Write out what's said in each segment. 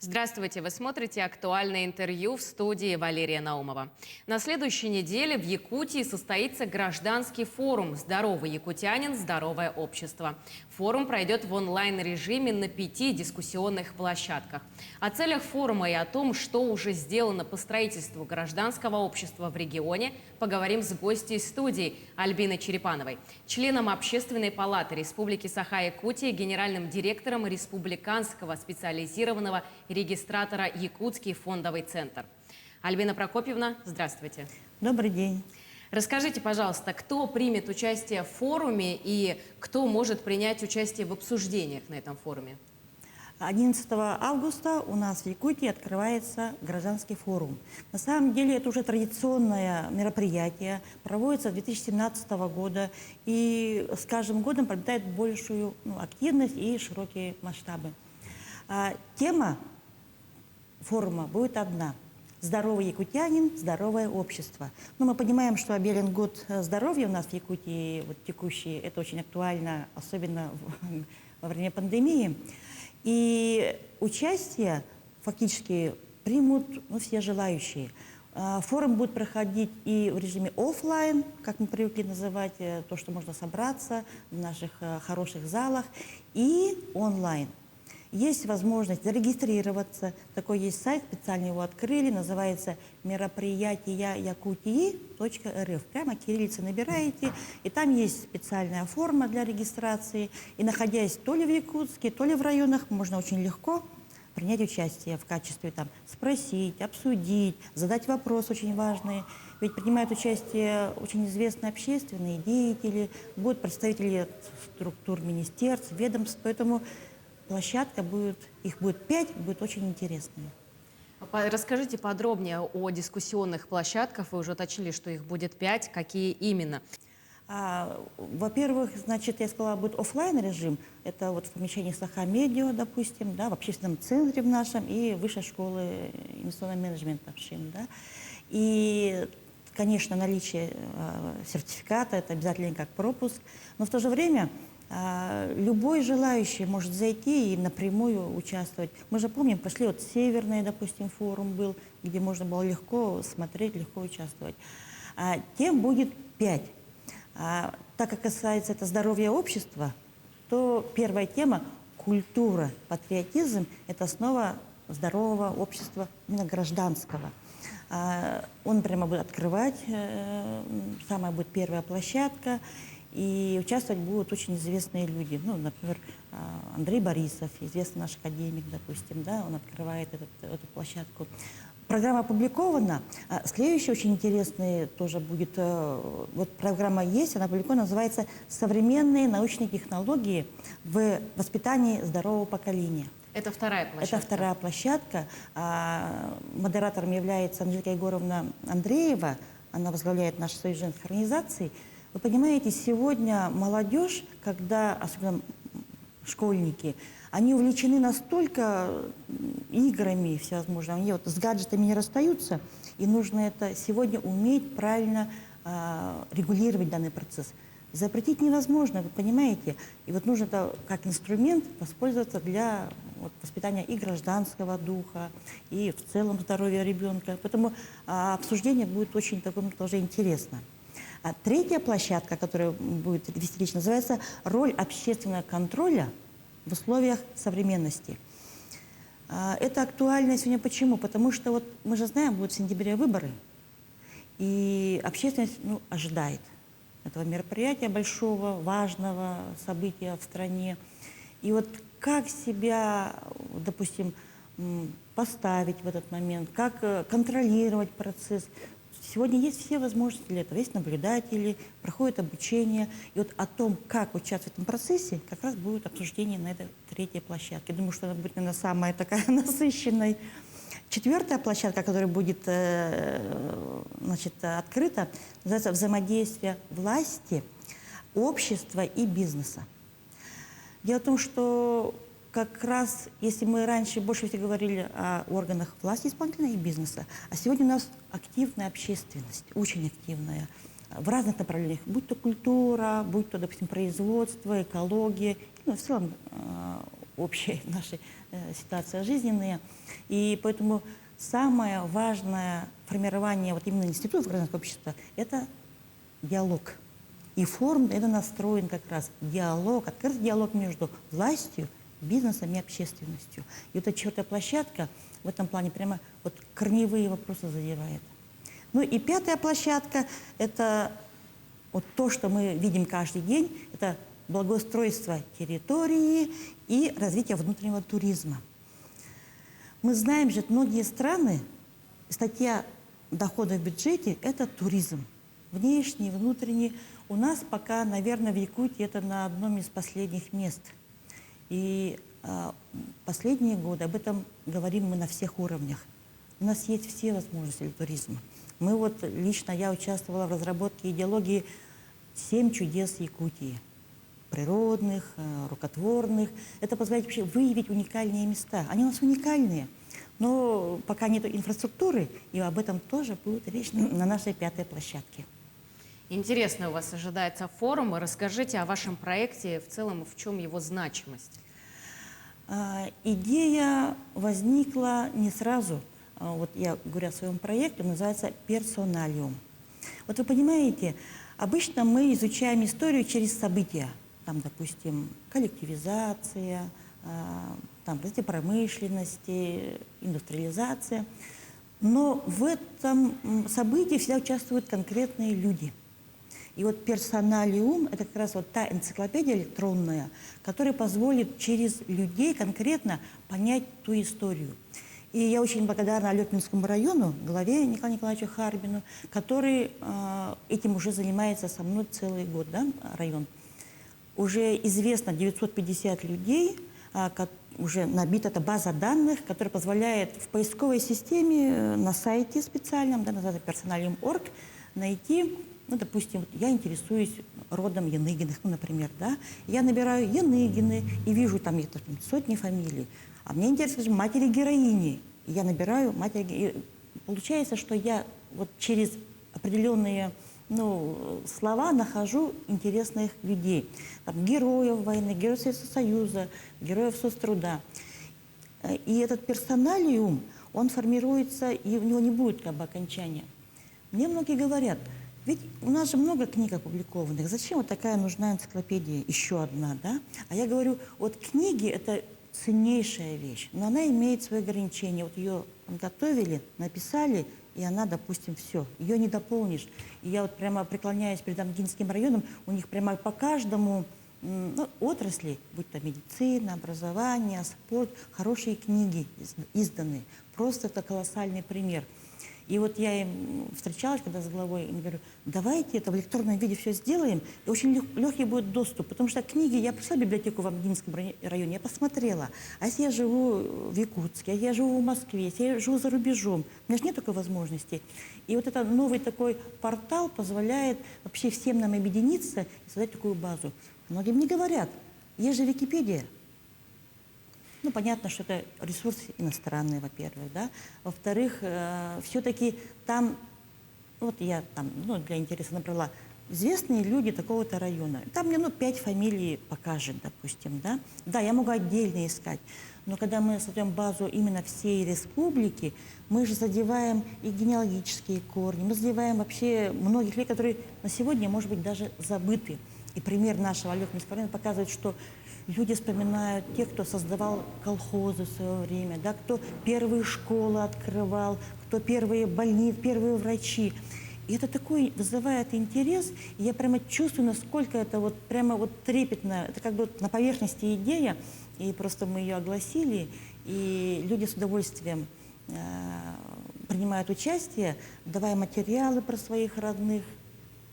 Здравствуйте! Вы смотрите «Актуальное интервью» в студии Валерия Наумова. На следующей неделе в Якутии состоится гражданский форум «Здоровый якутянин. Здоровое общество». Форум пройдет в онлайн-режиме на 5 дискуссионных площадках. О целях форума и о том, что уже сделано по строительству гражданского общества в регионе, поговорим с гостьей студии Альбиной Черепановой, членом Общественной палаты Республики Саха-Якутия, генеральным директором Республиканского специализированного регистратора «Якутский фондовый центр». Альбина Прокопьевна, здравствуйте. Добрый день. Расскажите, пожалуйста, кто примет участие в форуме и кто может принять участие в обсуждениях на этом форуме? 11 августа у нас в Якутии открывается гражданский форум. На самом деле это уже традиционное мероприятие, проводится с 2017 года и с каждым годом приобретает большую активность и широкие масштабы. Тема форума будет одна: «Здоровый якутянин. Здоровое общество». Но мы понимаем, что объявлен год здоровья у нас в Якутии, вот текущий, это очень актуально, особенно во время пандемии. И участие фактически примут все желающие. Форум будет проходить и в режиме офлайн, как мы привыкли называть, то, что можно собраться в наших хороших залах, и онлайн. Есть возможность зарегистрироваться. Такой есть сайт, специально его открыли, называется мероприятия-якутии.рф. Прямо кириллицей набираете, и там есть специальная форма для регистрации. И находясь то ли в Якутске, то ли в районах, можно очень легко принять участие в качестве спросить, обсудить, задать вопрос очень важный. Ведь принимают участие очень известные общественные деятели, будут представители структур министерств, ведомств, поэтому площадка будет, их будет 5, будет очень интересная. Расскажите подробнее о дискуссионных площадках. Вы уже уточнили, что их будет 5. Какие именно? Во-первых, значит, я сказала, будет офлайн режим. Это вот в помещении Саха-Медиа, допустим, да, в общественном центре в нашем и высшей школы инвестиционного менеджмента в ШИМ. Да. И, конечно, наличие сертификата – это обязательно как пропуск. Но в то же время любой желающий может зайти и напрямую участвовать. Мы же помним, прошли вот Северный, допустим, форум был, где можно было легко смотреть, легко участвовать. Тем будет 5. Так как касается это здоровья общества, то первая тема – культура, патриотизм – это основа здорового общества, именно гражданского. Он прямо будет открывать, самая будет первая площадка. И участвовать будут очень известные люди. Ну, например, Андрей Борисов, известный наш академик, допустим, да, он открывает эту площадку. Программа опубликована. Следующий очень интересный тоже будет, вот программа есть, она опубликована, называется «Современные научные технологии в воспитании здорового поколения». Это вторая площадка? Это вторая площадка. Модератором является Анжелика Егоровна Андреева, она возглавляет наш союз женских организаций. Вы понимаете, сегодня молодежь, когда, особенно школьники, они увлечены настолько играми всевозможными, они вот с гаджетами не расстаются, и нужно это сегодня уметь правильно регулировать данный процесс. Запретить невозможно, вы понимаете, и вот нужно это как инструмент воспользоваться для воспитания и гражданского духа, и в целом здоровья ребенка. Поэтому обсуждение будет очень такое тоже интересно. Третья площадка, которая будет вести речь, называется «Роль общественного контроля в условиях современности». Это актуально сегодня почему? Потому что вот мы же знаем, будут в сентябре выборы, и общественность ожидает этого мероприятия, большого, важного события в стране. И вот как себя, допустим, поставить в этот момент, как контролировать процесс. Сегодня есть все возможности для этого. Есть наблюдатели, проходит обучение. И вот о том, как участвовать в этом процессе, как раз будет обсуждение на этой третьей площадке. Думаю, что она будет, наверное, самая такая насыщенная. Четвертая площадка, которая будет открыта, называется «Взаимодействие власти, общества и бизнеса». Дело в том, что как раз, если мы раньше больше всего говорили о органах власти исполнительной и бизнеса, а сегодня у нас активная общественность, очень активная, в разных направлениях, будь то культура, будь то, допустим, производство, экология, в целом общая наша ситуация жизненная. И поэтому самое важное формирование вот именно института гражданского общества – это диалог. И форум это настроен как раз диалог, открытый диалог между властью, бизнесом и общественностью. И вот эта четвертая площадка в этом плане прямо вот корневые вопросы задевает. Ну и пятая площадка – это вот то, что мы видим каждый день, это благоустройство территории и развитие внутреннего туризма. Мы знаем, что многие страны, статья доходов в бюджете – это туризм. Внешний, внутренний. У нас пока, наверное, в Якутии это на одном из последних мест. И последние годы об этом говорим мы на всех уровнях. У нас есть все возможности для туризма. Мы вот, лично я участвовала в разработке идеологии «7 чудес Якутии». Природных, рукотворных. Это позволяет вообще выявить уникальные места. Они у нас уникальные, но пока нет инфраструктуры, и об этом тоже будет речь на нашей пятой площадке. Интересно у вас ожидается форум. Расскажите о вашем проекте, в целом, в чем его значимость? Идея возникла не сразу. Вот я говорю о своем проекте, он называется «Персоналиум». Вот вы понимаете, обычно мы изучаем историю через события. Там, допустим, коллективизация, там, развитие промышленности, индустриализация. Но в этом событии всегда участвуют конкретные люди. И вот персоналиум – это как раз вот та энциклопедия электронная, которая позволит через людей конкретно понять ту историю. И я очень благодарна Алепинскому району, главе Николаю Николаевичу Харбину, который этим уже занимается со мной целый год, да, район. Уже известно 950 людей, уже набита эта база данных, которая позволяет в поисковой системе на сайте специальном, да, называется Personalium.org, найти, ну, допустим, я интересуюсь родом Яныгиных, ну, например, да, я набираю Яныгины и вижу там сотни фамилий, а мне интересно, скажем, матери-героини, я набираю матери, и получается, что я вот через определенные слова нахожу интересных людей. Там, героев войны, героев Советского Союза, героев соцтруда. И этот персоналиум, он формируется, и у него не будет как бы окончания. Мне многие говорят, ведь у нас же много книг опубликованных, зачем вот такая нужна энциклопедия, еще одна, да? А я говорю, вот книги – это ценнейшая вещь, но она имеет свои ограничения. Вот ее готовили, написали, и она, допустим, все, ее не дополнишь. И я вот прямо преклоняюсь перед Ангинским районом, у них прямо по каждому отрасли, будь то медицина, образование, спорт, хорошие книги изданы. Просто это колоссальный пример. И вот я им встречалась, когда с главой, и говорю, давайте это в электронном виде все сделаем, и очень легкий будет доступ, потому что книги, я пришла в библиотеку в Амгинском районе, я посмотрела, а если я живу в Якутске, а если я живу в Москве, если я живу за рубежом, у меня же нет такой возможности. И вот этот новый такой портал позволяет вообще всем нам объединиться и создать такую базу. Многие мне говорят, есть же Википедия. Ну, понятно, что это ресурс иностранный, во-первых, да. Во-вторых, все-таки там, вот я там, для интереса набрала, известные люди такого-то района. Там мне, 5 фамилий покажет, допустим, да. Да, я могу отдельно искать, но когда мы создаем базу именно всей республики, мы же задеваем и генеалогические корни, мы задеваем вообще многих людей, которые на сегодня, может быть, даже забыты. И пример нашего Алепинского района показывает, что люди вспоминают тех, кто создавал колхозы в свое время, да, кто первые школы открывал, кто первые больницы, первые врачи. И это такой вызывает интерес, и я прямо чувствую, насколько это вот прямо вот трепетно. Это как бы на поверхности идея, и просто мы ее огласили, и люди с удовольствием принимают участие, давая материалы про своих родных.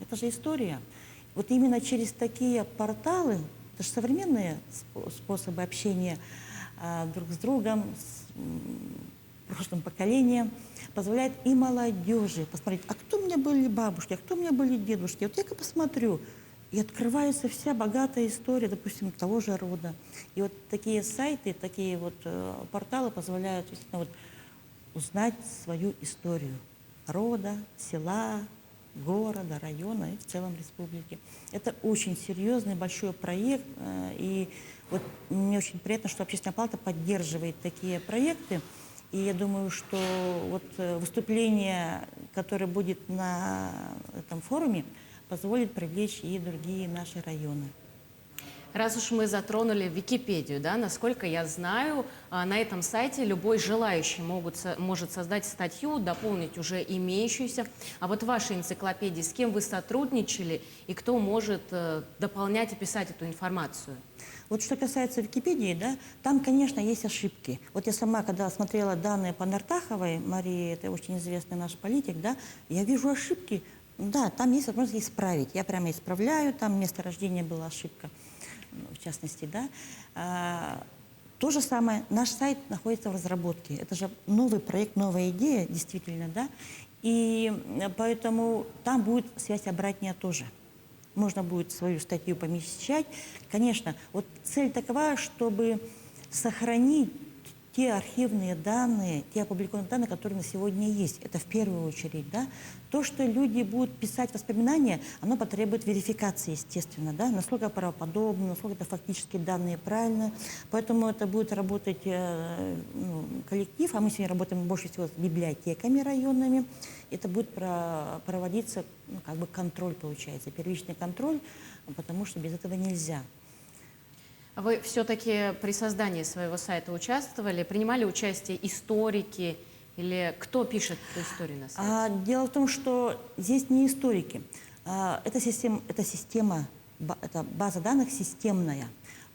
Это же история. Вот именно через такие порталы, это же современные способы общения друг с другом, с прошлым поколением, позволяет и молодежи посмотреть, а кто у меня были бабушки, а кто у меня были дедушки. Вот я-ка посмотрю, и открывается вся богатая история, допустим, того же рода. И вот такие сайты, такие вот порталы позволяют действительно вот узнать свою историю рода, села, города, района и в целом республики. Это очень серьезный большой проект, и Вот мне очень приятно, что Общественная палата поддерживает такие проекты. И я думаю, что вот выступление, которое будет на этом форуме, позволит привлечь и другие наши районы. Раз уж мы затронули Википедию, да, насколько я знаю, на этом сайте любой желающий может создать статью, дополнить уже имеющуюся. А вот в вашей энциклопедии с кем вы сотрудничали и кто может дополнять и писать эту информацию? Вот что касается Википедии, да, там, конечно, есть ошибки. Вот я сама, когда смотрела данные по Нартаховой, Марии, это очень известный наш политик, да, я вижу ошибки. Да, там есть возможность исправить. Я прямо исправляю, там место рождения была ошибка, в частности, да. То же самое, наш сайт находится в разработке. Это же новый проект, новая идея, действительно, да. И поэтому там будет связь обратная тоже. Можно будет свою статью помещать. Конечно, вот цель такова, чтобы сохранить те архивные данные, те опубликованные данные, которые на сегодня есть. Это в первую очередь, да. То, что люди будут писать воспоминания, оно потребует верификации, естественно, да, насколько правоподобно, насколько это фактически данные правильно. Поэтому это будет работать коллектив, а мы сегодня работаем больше всего с библиотеками районными. Это будет проводиться, как бы контроль получается, первичный контроль, потому что без этого нельзя. Вы все-таки при создании своего сайта участвовали? Принимали участие историки? Или кто пишет эту историю на сайте? Дело в том, что здесь не историки. Это система, это база данных системная.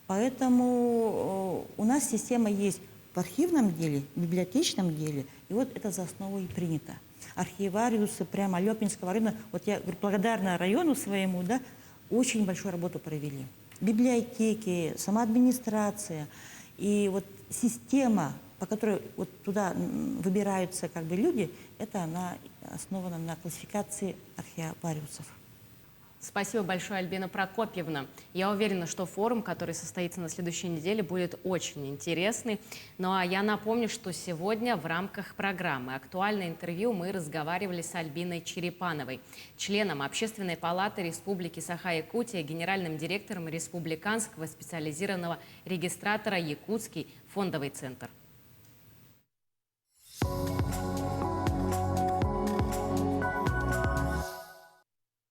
Поэтому у нас система есть в архивном деле, в библиотечном деле. И вот это за основу и принято. Архивариусы прямо Алепинского района, вот я благодарна району своему, да, очень большую работу провели. Библиотеки, сама администрация и вот система, по которой вот туда выбираются как бы люди, это она основана на классификации архивариусов. Спасибо большое, Альбина Прокопьевна. Я уверена, что форум, который состоится на следующей неделе, будет очень интересный. Ну а я напомню, что сегодня в рамках программы «Актуальное интервью» мы разговаривали с Альбиной Черепановой, членом Общественной палаты Республики Саха-Якутия, генеральным директором Республиканского специализированного регистратора «Якутский фондовый центр».